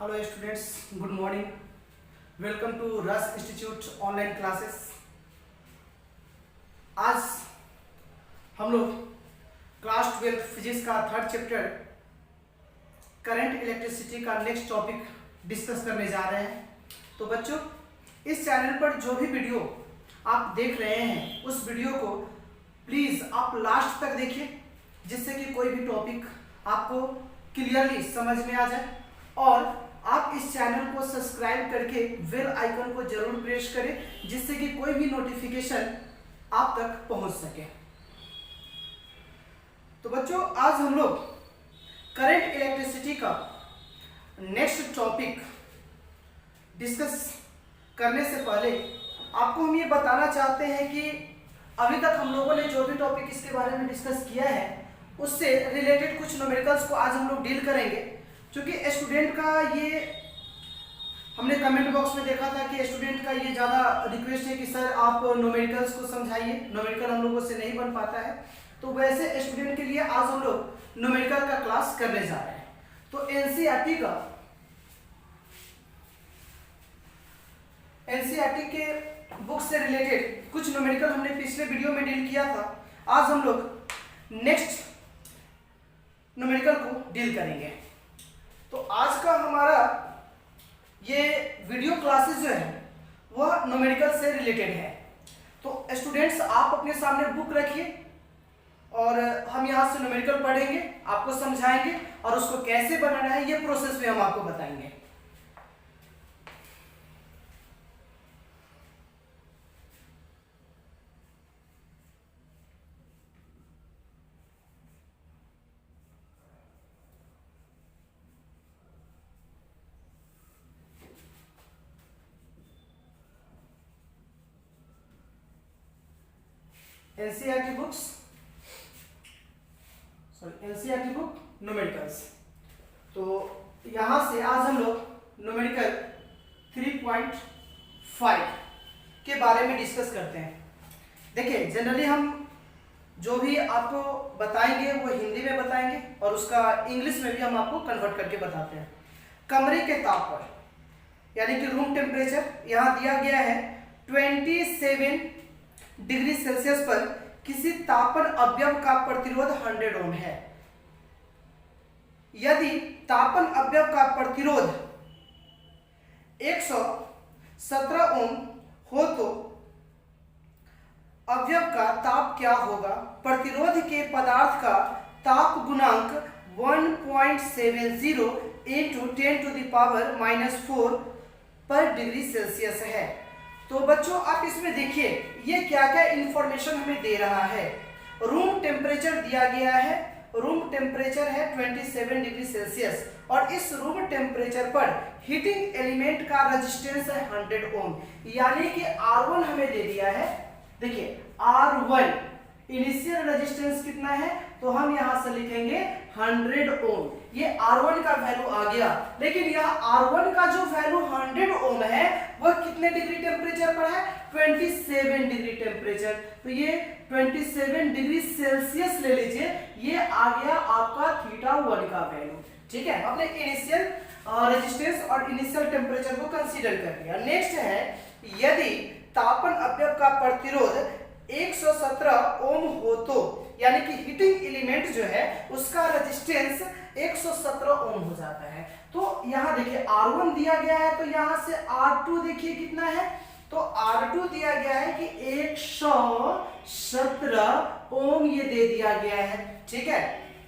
Hello students, good morning. Welcome to Ras institute online classes. आज हम लोग क्लास 12 फिजिक्स का थर्ड चैप्टर करंट इलेक्ट्रिसिटी का नेक्स्ट टॉपिक डिस्कस करने जा रहे हैं। तो बच्चों, इस चैनल पर जो भी वीडियो आप देख रहे हैं उस वीडियो को प्लीज़ आप लास्ट तक देखिए, जिससे कि कोई भी टॉपिक आपको क्लियरली समझ में आ जाए। और आप इस चैनल को सब्सक्राइब करके बेल आइकन को जरूर प्रेस करें, जिससे कि कोई भी नोटिफिकेशन आप तक पहुंच सके। तो बच्चों, आज हम लोग करंट इलेक्ट्रिसिटी का नेक्स्ट टॉपिक डिस्कस करने से पहले आपको हम ये बताना चाहते हैं कि अभी तक हम लोगों ने जो भी टॉपिक इसके बारे में डिस्कस किया है उससे रिलेटेड कुछ न्यूमेरिकल्स को आज हम लोग डील करेंगे। क्योंकि स्टूडेंट का ये हमने कमेंट बॉक्स में देखा था कि स्टूडेंट का ये ज़्यादा रिक्वेस्ट है कि सर आप न्यूमेरिकल्स को समझाइए, न्यूमेरिकल हम लोगों से नहीं बन पाता है। तो वैसे स्टूडेंट के लिए आज हम लोग न्यूमेरिकल का क्लास करने जा रहे हैं। तो एनसीईआरटी के बुक से रिलेटेड कुछ न्यूमेरिकल हमने पिछले वीडियो में डील किया था। आज हम लोग नेक्स्ट न्यूमेरिकल को डील करेंगे। तो आज का हमारा ये वीडियो क्लासेस जो है वह न्यूमेरिकल से रिलेटेड है। तो स्टूडेंट्स, आप अपने सामने बुक रखिए और हम यहाँ से न्यूमेरिकल पढ़ेंगे, आपको समझाएंगे और उसको कैसे बनाना है ये प्रोसेस भी हम आपको बताएंगे। NCERT book numericals. तो यहां से आज हम लोग न्यूमेरिकल 3.5 के बारे में डिस्कस करते हैं। देखिए, जनरली हम जो भी आपको बताएंगे वो हिंदी में बताएंगे और उसका इंग्लिश में भी हम आपको कन्वर्ट करके बताते हैं। कमरे के ताप पर यानी कि रूम टेम्परेचर यहाँ दिया गया है 27 डिग्री सेल्सियस पर किसी तापन अवयव का प्रतिरोध 100 ओम है। यदि तापन अवयव का प्रतिरोध 117 ओम हो तो अवयव का ताप क्या होगा? प्रतिरोध के पदार्थ का ताप गुणांक 1.70 × 10⁻⁻⁴ पर डिग्री सेल्सियस है। तो बच्चों, आप इसमें देखिए ये क्या क्या इंफॉर्मेशन हमें दे रहा है। रूम टेम्परेचर दिया गया है, रूम टेम्परेचर है 27 डिग्री सेल्सियस और इस रूम टेम्परेचर पर हीटिंग एलिमेंट का रेजिस्टेंस है 100 ओम, यानी कि R1 हमें दे दिया है। देखिए, R1 इनिशियल रेजिस्टेंस कितना है तो हम यहां से लिखेंगे 100 ओम। ये R1 का वैल्यू आ गया, लेकिन यह R1 का जो वैल्यू 100 ओम है वह कितने डिग्री टेम्परेचर पर है? 27 डिग्री टेम्परेचर। तो ये 27 डिग्री सेल्सियस ले लीजिए, ये आ गया आपका θ1 का वैल्यू। ठीक है, अपने इनिशियल रेजिस्टेंस और इनिशियल टेम्परेचर को कंसीडर कर लिया। नेक्स्ट है, यदि तापन अवयव का प्रतिरोध 117 ओम हो तो, यानी कि हीटिंग एलिमेंट जो है उसका रेजिस्टेंस 117 ओम हो जाता है। तो यहाँ देखिए R1 दिया गया है, तो यहाँ से R2 देखिए कितना है, तो R2 दिया गया है कि 117 ओम ये दे दिया गया है। ठीक है,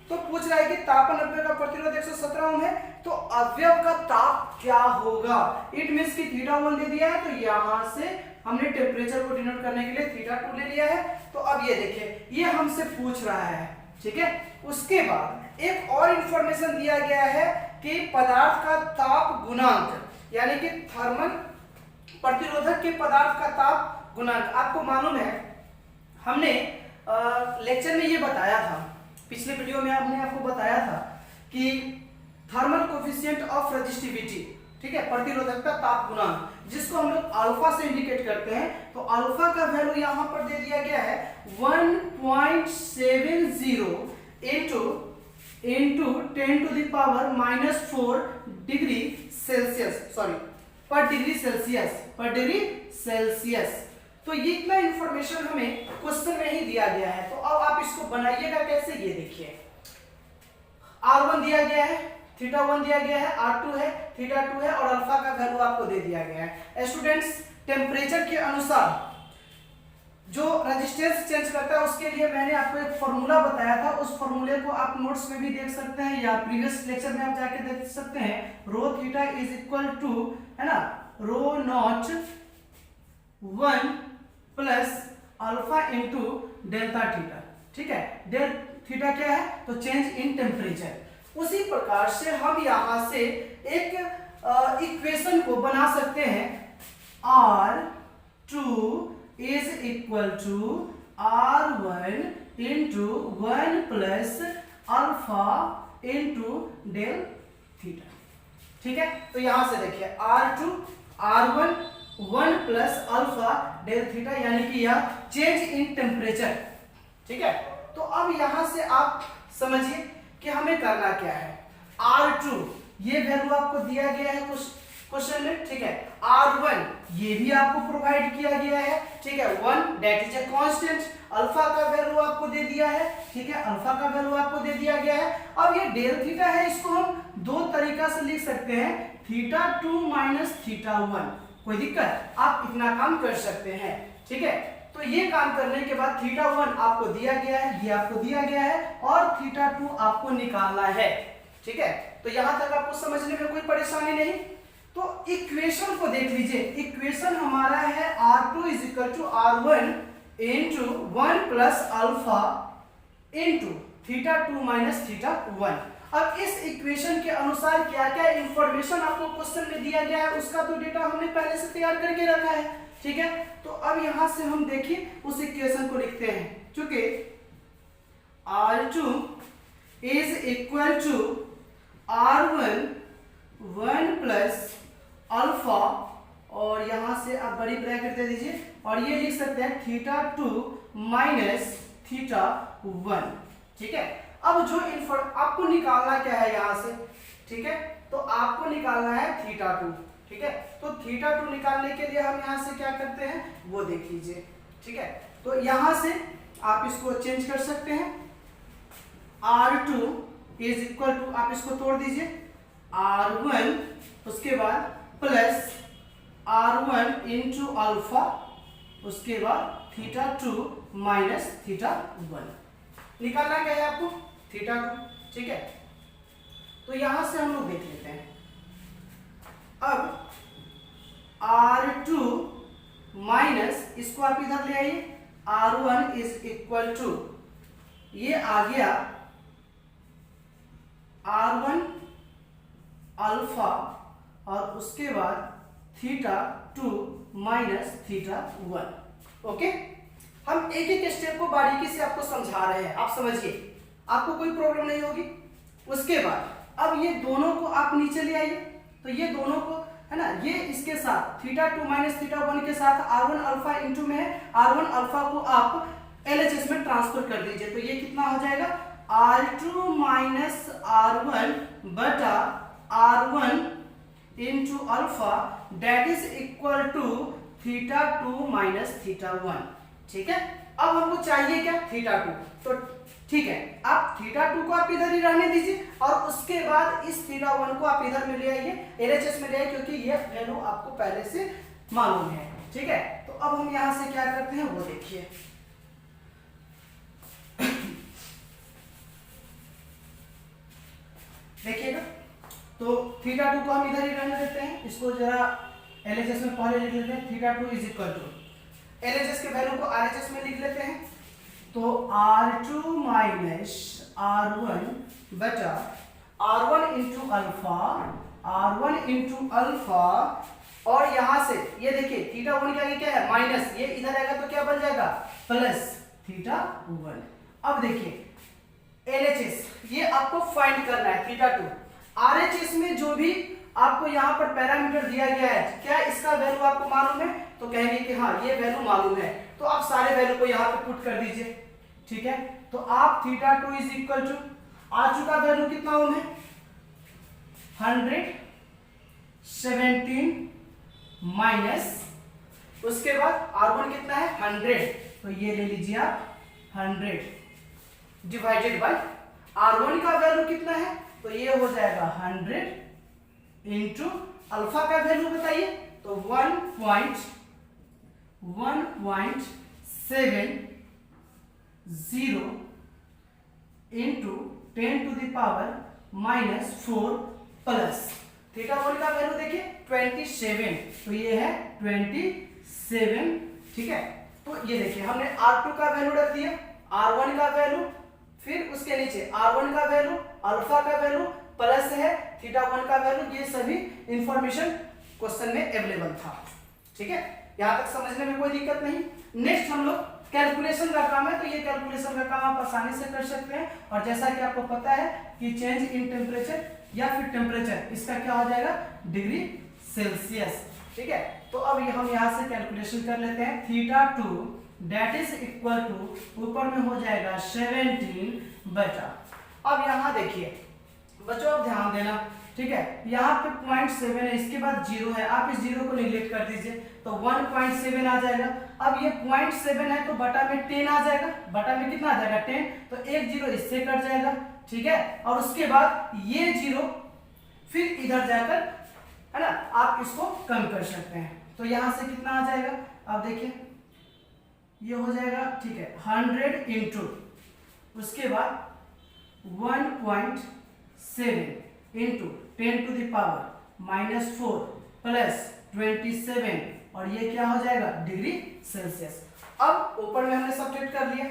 तो पूछ रहा है कि तापन अवयव का प्रतिरोध 117 ओम है तो अवयव का ताप क्या होगा? इट मींस कि θ1 दे दिया है, तो यहां से हमने टेम्परेचर को डिनोट करने के लिए θ2 ले लिया है। तो अब ये देखिए, ये हमसे पूछ रहा है। ठीक है, उसके बाद एक और इंफॉर्मेशन दिया गया है कि पदार्थ का ताप गुणांक, यानी कि थर्मल प्रतिरोधक के पदार्थ का ताप गुणांक। आपको मालूम है हमने लेक्चर में ये बताया था, पिछले वीडियो में हमने आपको बताया था कि थर्मल कोफिशिएंट ऑफ रेजिस्टिविटी, ठीक है, प्रतिरोधकता ताप गुणांक, जिसको हम लोग अल्फा से इंडिकेट करते हैं। तो अल्फा का वैल्यू यहां पर दे दिया गया है 1.70 × into 10 to the power -4 degree Celsius, sorry per degree Celsius. तो ये इतना इंफॉर्मेशन हमें क्वेश्चन में ही दिया गया है। तो अब आप इसको बनाइएगा कैसे, ये देखिए। R1 दिया गया है, θ1 दिया गया है, R2 है, θ2 है और अल्फा का वैल्यू आपको दे दिया गया है। स्टूडेंट्स, टेम्परेचर के अनुसार जो रेजिस्टेंस चेंज करता है उसके लिए मैंने आपको एक फॉर्मूला बताया था। उस फॉर्मूले को आप नोट्स में भी देख सकते हैं या प्रीवियस लेक्चर में आप जाके देख सकते हैं। Rho theta is equal to, है ना, rho naught 1 plus alpha into delta theta. ठीक है, डेल थीटा क्या है, तो चेंज इन टेम्परेचर। उसी प्रकार से हम यहां से एक इक्वेशन को बना सकते हैं। R2 is equal to R1 into 1 plus alpha into del theta। ठीक है, तो यहां से देखिए R2 R1 1 plus alpha del theta, यानी कि यह चेंज इन टेम्परेचर। ठीक है, तो अब यहां से आप समझिए कि हमें करना क्या है। R2 ये वैल्यू आपको दिया गया है कुछ क्वेश्चन में। ठीक है, R1 ये भी आपको प्रोवाइड किया गया है। ठीक है, 1 that is a constant. Alpha का वैल्यू आपको दे दिया है। ठीक है, अल्फा का वैल्यू आपको दे दिया गया है। अब ये डेल थीटा है, इसको हम दो तरीका से लिख सकते हैं, θ2 माइनस θ1। कोई दिक्कत, आप इतना काम कर सकते हैं। ठीक है, तो ये काम करने के बाद θ1 आपको दिया गया है, ये आपको दिया गया है और θ2 आपको निकालना है। ठीक है, तो यहां तक आपको समझने में कोई परेशानी नहीं। तो इक्वेशन को देख लीजिए। इक्वेशन हमारा है R2 is equal to R1 into 1 plus alpha into θ2 minus θ1। अब इस इक्वेशन के अनुसार क्या क्या इंफॉर्मेशन आपको क्वेश्चन में दिया गया है उसका तो डेटा हमने पहले से तैयार करके रखा है। ठीक है, तो अब यहां से हम देखिए उस इक्वेशन को लिखते हैं। चूंकि R2 is equal to R1 1 plus alpha और यहां से आप बड़ी ब्रैकेट दे दीजिए और ये लिख सकते हैं θ2 माइनस θ1। ठीक है, अब जो आपको निकालना क्या है यहां से। ठीक है, तो आपको निकालना है θ2। ठीक है, तो θ2 निकालने के लिए हम यहां से क्या करते हैं वो देख लीजिए। ठीक है, तो यहां से आप इसको चेंज कर सकते हैं। R2 इज इक्वल टू, आप इसको तोड़ दीजिए, R1 उसके बाद प्लस R1 इंटू अल्फा, उसके बाद θ2 माइनस θ1। निकालना क्या है आपको, θ2। ठीक है, तो यहां से हम लोग देख लेते हैं। अब R2 माइनस, इसको आप इधर ले आइए, R1 इज इक्वल टू, ये आ गया R1 अल्फा और उसके बाद θ2 माइनस θ1। ओके, हम एक एक स्टेप को बारीकी से आपको समझा रहे हैं, आप समझिए, आपको कोई प्रॉब्लम नहीं होगी। उसके बाद अब ये दोनों को आप नीचे ले आइए, तो ये दोनों को, है ना, ये इसके साथ θ2 माइनस θ1 के साथ R1 अल्फा इंटू में है, R1 अल्फा को आप LHS में ट्रांसफर कर दीजिए। तो ये कितना हो जाएगा, R2 माइनस R1 बटा R1 into alpha that is equal to θ2 minus θ1। ठीक है, अब हमको चाहिए क्या, θ2। तो ठीक है, आप θ2 को आप इधर ही रहने दीजिए और उसके बाद इस θ1 को आप इधर में ले आइए, LHS में ले आइए, क्योंकि ये वैल्यू आपको पहले से मालूम है। ठीक है, तो अब हम यहां से क्या करते हैं वो देखिए। देखिएगा, तो θ2 को हम इधर ही रहने देते हैं, इसको जरा LHS में पहले लिख लेते हैं। θ2 इज इक्वल टू, LHS के वैल्यू को RHS में लिख लेते हैं। तो R2 माइनस R1 बटा R1 into alpha, R1 into alpha और यहां से ये देखिए θ1 के आगे क्या है, माइनस, ये इधर आएगा तो क्या बन जाएगा, प्लस θ1। अब देखिए LHS ये आपको फाइंड करना है θ2। RHS में जो भी आपको यहाँ पर पैरामीटर दिया गया है, क्या इसका वैल्यू आपको मालूम है, तो कहेंगे कि हाँ ये वैल्यू मालूम है, तो आप सारे वैल्यू को यहाँ पे पुट कर दीजिए। ठीक है, तो आप θ2 इज इक्वल टू R2 का वैल्यू कितना ओम है? 117 माइनस, उसके बाद R1 कितना है? 100, तो ये ले लीजिए आप 100 डिवाइडेड बाय R1 का वैल्यू कितना है? तो ये हो जाएगा 100 इंटू अल्फा का वैल्यू बताइए, तो 1.70 into 10 to the power -4 plus theta 1 का वैल्यू देखिए 27, तो ये है 27, ठीक है। तो ये देखिए हमने R2 का वैल्यू रख दिया, R1 का वैल्यू, फिर उसके नीचे R1 का वैल्यू, अल्फा का वैल्यू प्लस है थीटा 1 का वैल्यू, ये सभी इंफॉर्मेशन क्वेश्चन में अवेलेबल था, ठीक है। यहां तक समझने में कोई दिक्कत नहीं। नेक्स्ट हम लोग कैलकुलेशन का काम है, तो ये कैलकुलेशन का काम आप आसानी से कर सकते हैं। और जैसा कि आपको पता है कि चेंज इन टेम्परेचर या फिर टेम्परेचर, इसका क्या हो जाएगा? डिग्री सेल्सियस, ठीक है। तो अब हम यहाँ से कैलकुलेशन कर लेते हैं। Theta 2 that is equal to, ऊपर में हो जाएगा 17 बटा, अब यहाँ देखिए बच्चों आप ध्यान देना, ठीक है। यहाँ पे 0.7 है, इसके बाद 0 है, आप इस 0 को निगलेक्ट कर दीजिए, तो 1.7 आ जाएगा। अब ये 0.7 है तो बटा में 10 आ जाएगा, बटा में कितना आ जाएगा? 10, तो एक 0 इससे कट जाएगा, ठीक है। और उसके बाद ये 0 फिर इधर जाकर, है ना, आप इसको कम कर सकते हैं। तो यहाँ से कितना आ जाएगा? आप देखिए ये हो जाएगा, ठीक है, 100 इंटू उसके बाद 1.7 into 10 to the power -4 plus 27, और ये क्या हो जाएगा? Degree Celsius. अब ऊपर में हमने सब्ट्रैक्ट कर लिया,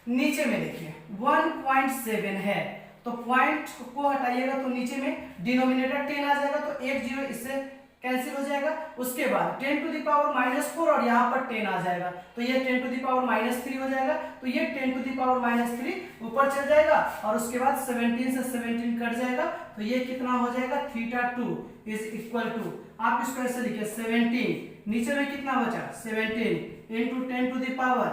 नीचे में देखिए 1.7 है, तो पॉइंट को हटाइएगा तो नीचे में डिनोमिनेटर 10 आ जाएगा, तो एक 0 इससे कैंसिल हो जाएगा। उसके बाद 10 टू द पावर -4 और यहाँ पर 10 आ जाएगा, तो ये 10 टू द पावर -3 हो जाएगा, तो ये 10 टू द पावर -3 ऊपर चल जाएगा, और उसके बाद 17 से 17 कट जाएगा, तो ये कितना हो जाएगा? थीटा 2 इज इक्वल टू, आप इसको ऐसे लिखिए 17, नीचे में कितना बचा? 17 इंटू 10 टू द पावर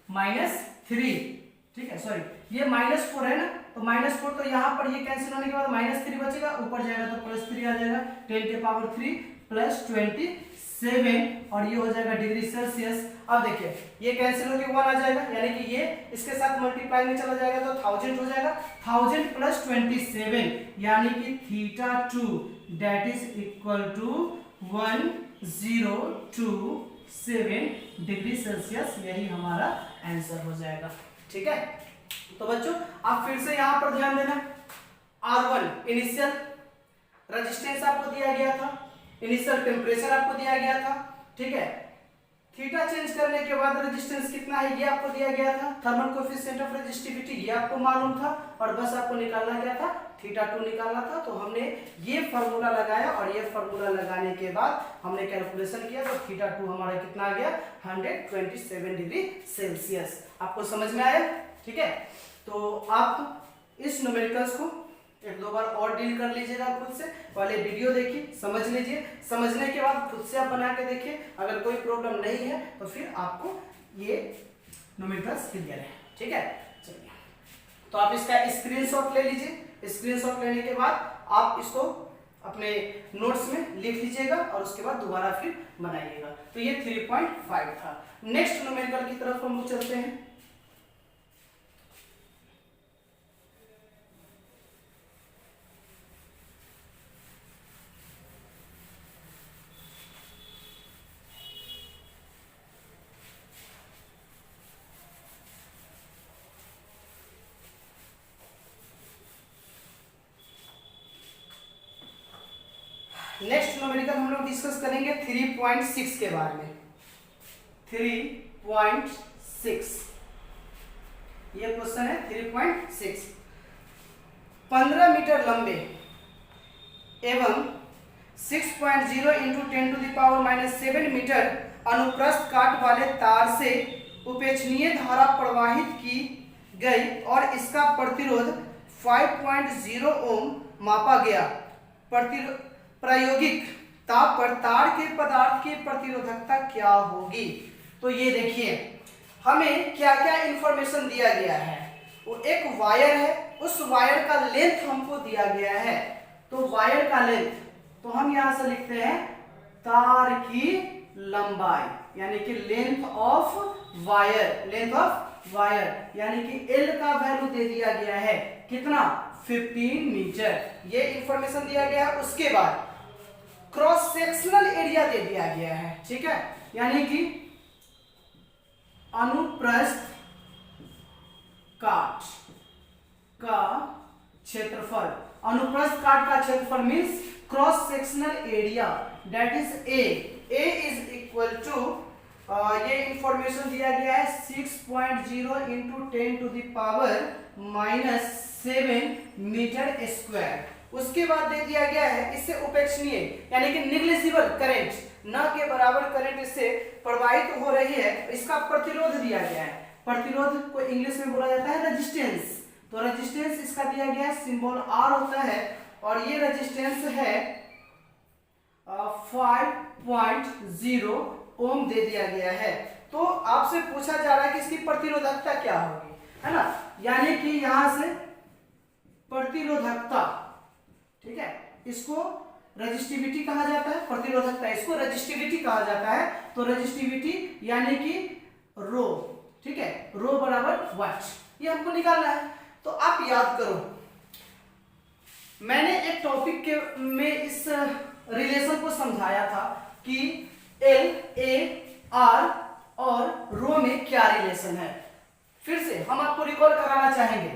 -3, ठीक है, सॉरी ये -4 है ना, तो -4, तो यहाँ पर ये कैंसिल होने के बाद -3 बचेगा, ऊपर जाएगा तो +3 आ जाएगा, 10 के पावर 3 प्लस 27, और ये हो जाएगा डिग्री सेल्सियस। अब देखिए ये कैंसिल होकर 1 आ जाएगा, यानी कि ये इसके साथ मल्टीप्लाई में चला जाएगा, तो 1000 हो जाएगा, 1000 प्लस 27, यानी कि theta 2 that is equal to 1027 degree Celsius, यही हमारा आंसर हो जाएगा, ठीक है। तो बच्चों आप फिर से यहां पर ध्यान देना, R1 इनिशियल रेजिस्टेंस आपको दिया गया था, इनिशियल टेम्परेचर आपको दिया गया था, ठीक है। थीटा चेंज करने के बाद रेजिस्टेंस कितना है ये आपको दिया गया था, थर्मल कोएफिशिएंट ऑफ रेजिस्टिविटी ये आपको मालूम था, और बस आपको निकालना क्या था? थीटा 2 निकालना था। तो हमने ये फार्मूला लगाया, और ये फार्मूला लगाने के बाद हमने कैलकुलेशन किया, तो थीटा 2 हमारा कितना आ गया? 127 डिग्री सेल्सियस। आपको समझ में आया? ठीक है, तो आप इस न्यूमेरिकल्स को एक दो बार और डील कर लीजिएगा खुद से, पहले वीडियो देखिए, समझ लीजिए, समझने के बाद खुद से आप बना के देखिए, अगर कोई प्रॉब्लम नहीं है तो फिर आपको ये न्यूमेरिकल्स क्लियर है, ठीक है। चलिए, तो आप इसका स्क्रीनशॉट ले लीजिए, स्क्रीनशॉट लेने के बाद आप इसको अपने नोट्स में लिख लीजिएगा, और उसके बाद दोबारा फिर बनाइएगा। तो ये 3.5 था। नेक्स्ट न्यूमेरिकल की तरफ हम लोग चलते हैं। नेक्स्ट न्यूमेरिकल हम लोग डिस्कस करेंगे 3.6 के बारे में। 3.6 ये क्वेश्चन है 3.6। 15 मीटर लंबे एवं 6.0 into 10 to the power -7 metre अनुप्रस्थ काट वाले तार से उपेक्षणीय धारा प्रवाहित की गई और इसका प्रतिरोध 5.0 ओम मापा गया। प्रायोगिक ताप पर तार के पदार्थ की प्रतिरोधकता क्या होगी? तो ये देखिए हमें क्या क्या इंफॉर्मेशन दिया गया है। वो एक वायर है, उस वायर का लेंथ हमको दिया गया है। तो वायर का लेंथ, तो हम यहां से लिखते हैं तार की लंबाई, यानी कि length of wire, length of wire, यानी कि एल का वैल्यू दे दिया गया है कितना, 15 मीटर, ये इंफॉर्मेशन दिया गया है। उसके बाद क्रॉस सेक्शनल एरिया दे दिया गया है, ठीक है, यानी कि अनुप्रस्थ काट का क्षेत्रफल, अनुप्रस्थ काट का क्षेत्रफल means cross sectional area, that is A is equal to, ये इंफॉर्मेशन दिया गया है 6.0 into 10 to the power -7 metre square. उसके बाद दे दिया गया है इससे उपेक्षणीय यानी कि निग्लिजिबल करंट, न के बराबर करंट इससे प्रवाहित हो रही है, इसका प्रतिरोध दिया गया है। प्रतिरोध को इंग्लिश में बोला जाता है रेजिस्टेंस। तो रेजिस्टेंस इसका दिया गया है, सिंबल आर होता है, और ये रेजिस्टेंस है 5.0 ओम दे दिया गया है। तो आपसे पूछा जा रहा है कि इसकी प्रतिरोधकता क्या होगी, है ना, यानी कि यहां से प्रतिरोधकता, ठीक है, इसको रेजिस्टिविटी कहा जाता है, प्रतिरोधकता इसको रेजिस्टिविटी कहा जाता है। तो रेजिस्टिविटी यानी कि रो, ठीक है, रो बराबर वाट, ये हमको निकालना है। तो आप याद करो, मैंने एक टॉपिक के में इस रिलेशन को समझाया था कि एल, ए, आर और रो में क्या रिलेशन है। फिर से हम आपको रिकॉल कराना चाहेंगे,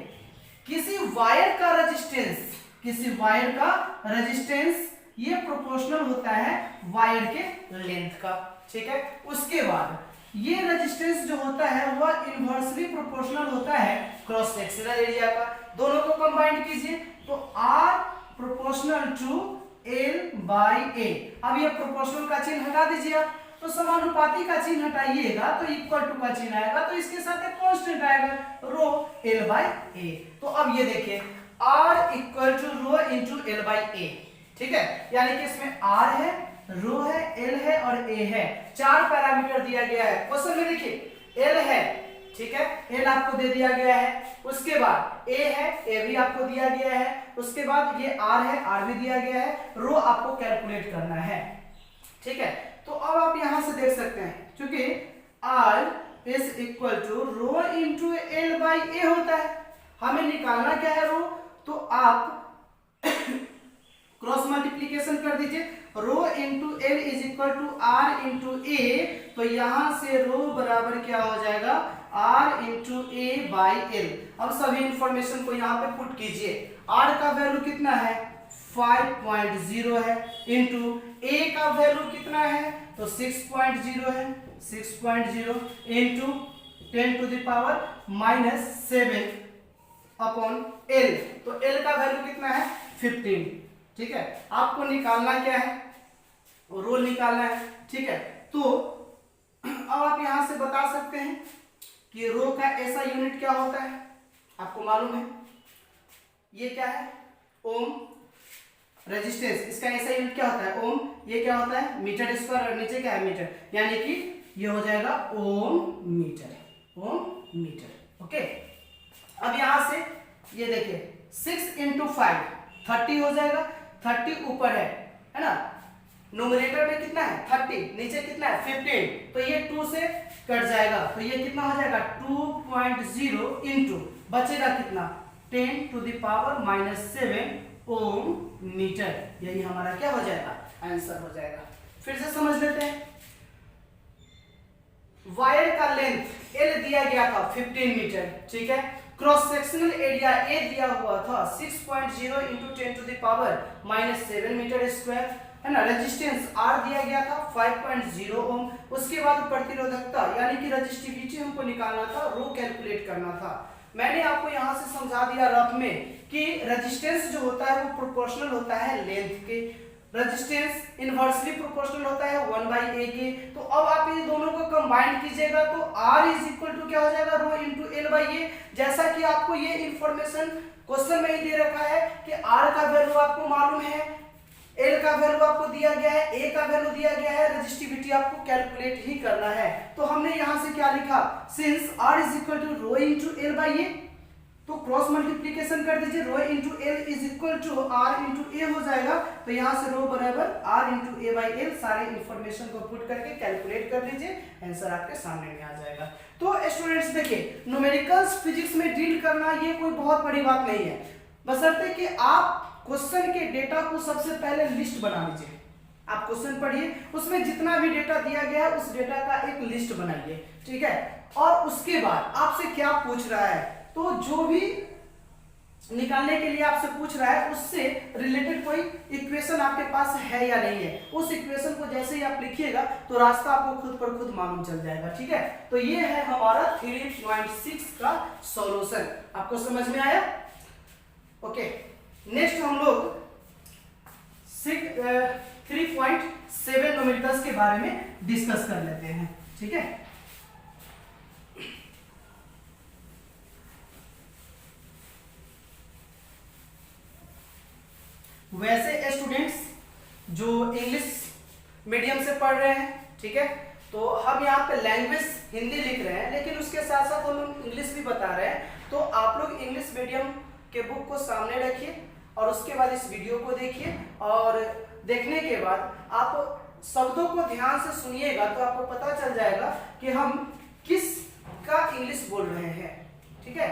किसी वायर का रेजिस्टेंस, किसी वायर का रेजिस्टेंस ये प्रोपोर्शनल होता है वायर के लेंथ का, ठीक है। उसके बाद ये रेजिस्टेंस जो होता है वह इनवर्सली प्रोपोर्शनल होता है क्रॉस सेक्शनल एरिया का। दोनों को कंबाइन कीजिए तो R proportional to L by A। अब ये प्रोपोर्शनल का चिन्ह हटा दीजिए आप, तो समानुपाती का चिन्ह हटाइएगा तो इक्वल टू का चिन्ह आएगा, तो इसके साथ एक कांस्टेंट आएगा रो L बाई A। तो अब ये देखिए R equal to rho into L by A, ठीक है, यानी कि इसमें R है, रो है, L है और A है, 4 पैरामीटर दिया गया है। क्वेश्चन में देखिए L है, ठीक है, L आपको दे दिया गया है। उसके बाद A है, A भी आपको दिया गया है। उसके बाद ये R है, R भी दिया गया है। रो आपको कैलकुलेट करना है, ठीक है। तो अब आप यहां से देख सकते हैं, क्योंकि R is equal to rho into L by A होता है, हमें निकालना क्या है रो, तो आप क्रॉस मल्टीप्लीकेशन कर दीजिए, rho into L is equal to R into A. तो यहां से रो बराबर क्या हो जाएगा, R into A by L. अब सभी इंफॉर्मेशन को यहाँ पे पुट कीजिए, आर का वैल्यू कितना है 5.0 है, इंटू ए का वैल्यू कितना है तो 6.0 है, 6.0 into 10 to the power -7 upon L. तो एल का वैल्यू कितना है 15, ठीक है। आपको निकालना क्या है, रो निकालना है, ठीक है। तो अब आप यहां से बता सकते हैं कि रो का ऐसा यूनिट क्या होता है, आपको मालूम है, ये क्या है ओम, रेजिस्टेंस, इसका ऐसा यूनिट क्या होता है ओम, ये क्या होता है मीटर स्क्वायर और नीचे क्या है मीटर, यानी कि ये हो जाएगा ओम मीटर, ओम मीटर, ओके। अब यहां से ये देखिए 6 इंटू 5 30 हो जाएगा, 30 ऊपर है ना, न्यूमरेटर में कितना है 30, नीचे कितना है 15, तो ये 2 से कट जाएगा, तो ये कितना हो जाएगा 2.0 इंटू बचेगा कितना 10 to the power -7 ohm metre, यही हमारा क्या हो जाएगा आंसर हो जाएगा। फिर से समझ लेते हैं, वायर का लेंथ L दिया गया था 15 मीटर, ठीक है। क्रॉस सेक्शनल एरिया A दिया हुआ था 6.0 into 10 to the power -7 metre square, है ना। रेजिस्टेंस R दिया गया था 5.0 ओम। उसके बाद प्रतिरोधकता यानी कि रेजिस्टिविटी हमको निकालना था, रो कैलकुलेट करना था। मैंने आपको यहां से समझा दिया रफ में कि रेजिस्टेंस जो होता है वो प्रोपोर्शनल होता है लेंथ के, रेजिस्टेंस इनवर्सली प्रोपोर्शनल होता है 1/a के। तो अब आप इन दोनों को कंबाइन कीजिएगा तो R इज इक्वल टू क्या हो जाएगा रो इंटू एल बाई ए। जैसा कि आपको ये इंफॉर्मेशन क्वेश्चन में ही दे रखा है कि R का वैल्यू आपको मालूम है, L का वैल्यू आपको दिया गया है, A का वैल्यू दिया गया है, रेजिस्टिविटी आपको कैलकुलेट ही करना है। तो हमने यहां से क्या लिखा, since R is equal to rho into L by A, तो क्रॉस मल्टीप्लीकेशन कर दीजिए, rho into L is equal to R into A हो जाएगा। तो यहाँ से रो बराबर R into A by L, सारे इंफॉर्मेशन को पुट करके कैलकुलेट कर लीजिए, आंसर आपके सामने में आ जाएगा। तो स्टूडेंट्स देखिए, न्यूमेरिकल्स फिजिक्स में डील करना ये कोई बहुत बड़ी बात नहीं है, बशर्ते कि आप क्वेश्चन के डेटा को सबसे पहले लिस्ट बना लीजिए। आप क्वेश्चन पढ़िए, उसमें जितना भी डेटा दिया गया है उस डेटा का एक लिस्ट बनाइए, ठीक है। और उसके बाद आपसे क्या पूछ रहा है, तो जो भी निकालने के लिए आपसे पूछ रहा है उससे रिलेटेड कोई इक्वेशन आपके पास है या नहीं है, उस इक्वेशन को जैसे ही आप लिखिएगा तो रास्ता आपको खुद पर खुद मालूम चल जाएगा, ठीक है। तो ये है हमारा 3.6 का सॉल्यूशन। आपको समझ में आया? ओके, नेक्स्ट हम लोग 3.7 न्यूमेरिकल्स के बारे में डिस्कस कर लेते हैं, ठीक है। वैसे स्टूडेंट्स जो इंग्लिश मीडियम से पढ़ रहे हैं, ठीक है, तो हम यहाँ पे लैंग्वेज हिंदी लिख रहे हैं, लेकिन उसके साथ साथ हम लोग इंग्लिश भी बता रहे हैं। तो आप लोग इंग्लिश मीडियम के बुक को सामने रखिए और उसके बाद इस वीडियो को देखिए, और देखने के बाद आप शब्दों को ध्यान से सुनिएगा तो आपको पता चल जाएगा कि हम किस का इंग्लिश बोल रहे हैं, ठीक है।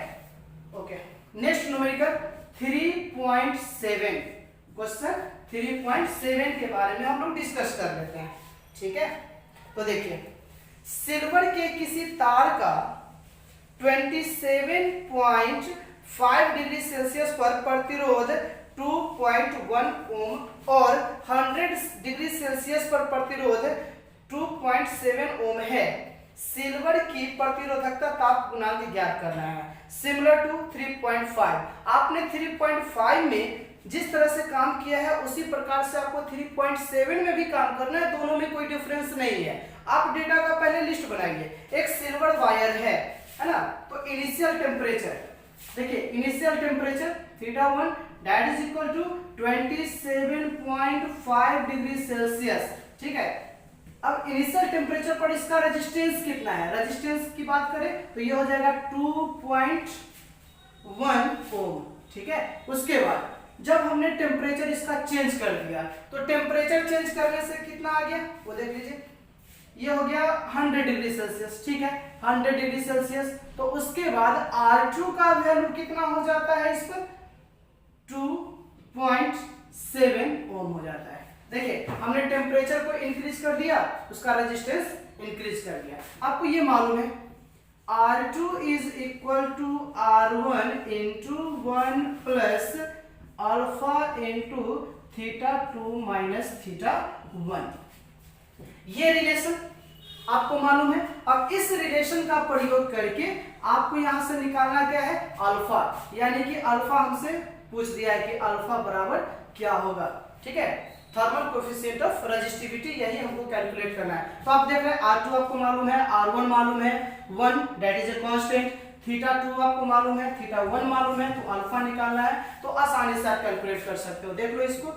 ओके, नेक्स्ट न्यूमेरिकल 3.7, क्वेश्चन 3.7 के बारे में हम लोग डिस्कस कर लेते हैं, ठीक है। तो देखिए, सिल्वर के किसी तार का 27.5 डिग्री सेल्सियस पर प्रतिरोध 2.1 ओम और 100 डिग्री सेल्सियस पर प्रतिरोध 2.7 ओम है। सिल्वर की प्रतिरोधकता ताप गुणांक ज्ञात करना है, सिमिलर टू 3.5। आपने 3.5 में जिस तरह से काम किया है उसी प्रकार से आपको 3.7 में भी काम करना है, दोनों में कोई डिफरेंस नहीं है। आप डेटा का पहले लिस्ट बनाइए। एक सिल्वर वायर है ना, तो इनिशियल टेम्परेचर देखिए, initial temperature θ1 that is equal to 27.5 degree Celsius, ठीक है। अब इनिशियल टेम्परेचर पर इसका रेजिस्टेंस कितना है, रेजिस्टेंस की बात करें तो ये हो जाएगा 2.1 ओम, ठीक है। उसके बाद जब हमने टेम्परेचर इसका चेंज कर दिया तो टेम्परेचर चेंज करने से कितना आ गया वो देख लीजिए, ये हो गया 100 डिग्री सेल्सियस, ठीक है, 100 डिग्री सेल्सियस। तो उसके बाद R2 का वैल्यू कितना हो जाता है इस पर 2.7 ओम हो जाता है। देखिए, हमने टेम्परेचर को इंक्रीज कर दिया, उसका रेजिस्टेंस इंक्रीज कर दिया। आपको ये मालूम है R2 is equal to R1 into 1 plus alpha into θ2 minus θ1। ये रिलेशन आपको मालूम है। अब इस रिलेशन का प्रयोग करके आपको यहां से निकालना क्या है, अल्फा, यानी कि अल्फा हमसे पूछ दिया है कि अल्फा बराबर क्या होगा, ठीक है। थर्मल कोएफिशिएंट ऑफ रेजिस्टिविटी, यही हमको कैलकुलेट करना है। तो आप देख रहे हैं R2 आपको मालूम है, R1 मालूम है, 1 दैट इज ए कांस्टेंट, θ2 आपको मालूम है, θ1 मालूम है, तो अल्फा निकालना है। तो आसानी से आप कैलकुलेट कर सकते हो। देख लो इसको,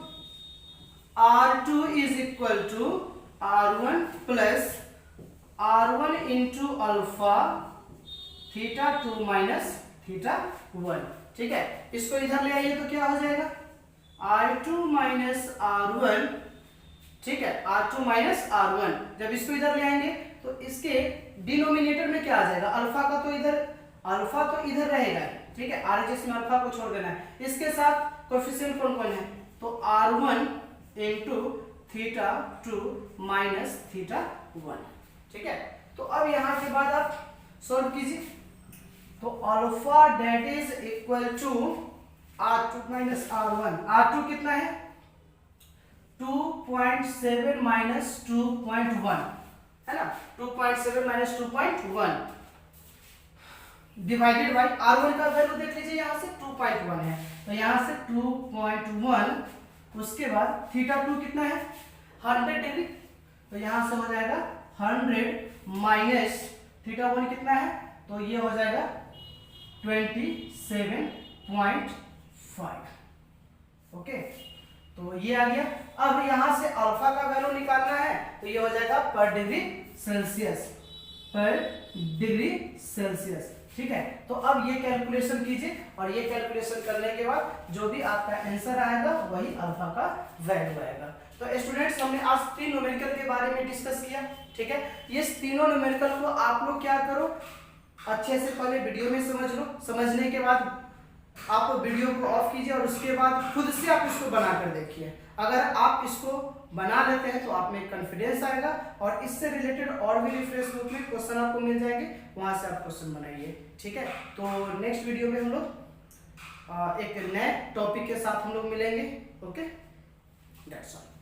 R2 is equal to R1 plus R1 into alpha θ2 minus θ1, ठीक है। इसको इधर ले आइए तो क्या हो जाएगा R2 माइनस R1, ठीक है, R2 माइनस R1। जब इसको इधर ले आएंगे तो इसके डिनोमिनेटर में क्या आ जाएगा, अल्फा का तो इधर, अल्फा तो इधर रहेगा, ठीक है, RHS में अल्फा को छोड़ देना है। इसके साथ कोएफिशिएंट कौन कौन है, तो R1 इंटू θ2 माइनस θ1, ठीक है। तो अब यहां के बाद आप सॉल्व कीजिए, तो alpha that is equal to R2 minus R1। R2 कितना है 2.7 माइनस 2.1 है ना, 2.7 माइनस 2.1 डिवाइडेड बाय R1 का वैल्यू देख लीजिए, यहां से 2.1 है, तो यहां से 2.1, उसके बाद θ2 कितना है 100 डिग्री, तो यहां से हो जाएगा 100 माइनस θ1 कितना है, तो ये हो जाएगा 27.5, ओके। तो ये आ गया। अब यहां से अल्फा का वैल्यू निकालना है, तो ये हो जाएगा पर डिग्री सेल्सियस, पर डिग्री सेल्सियस। ठीक है। तो अब ये कैलकुलेशन कीजिए और ये कैलकुलेशन करने के बाद जो भी आपका आंसर आएगा वही अल्फा का वैल्यू आएगा। तो स्टूडेंट्स हमने आज 3 न्यूमेरिकल के बारे में डिस्कस किया, ठीक है। ये तीनों न्यूमेरिकल को आप लोग क्या करो, अच्छे से पहले वीडियो में समझ लो, समझने के बाद आप वीडियो को ऑफ कीजिए और उसके बाद खुद से आप इसको बना कर देखिए। अगर आप इसको बना लेते हैं तो आप में कॉन्फिडेंस आएगा और इससे रिलेटेड और भी रिफ्रेश बुक में क्वेश्चन आपको मिल जाएंगे, वहां से आप क्वेश्चन बनाइए, ठीक है। तो नेक्स्ट वीडियो में हम लोग एक नए टॉपिक के साथ हम लोग मिलेंगे। Okay, that's all.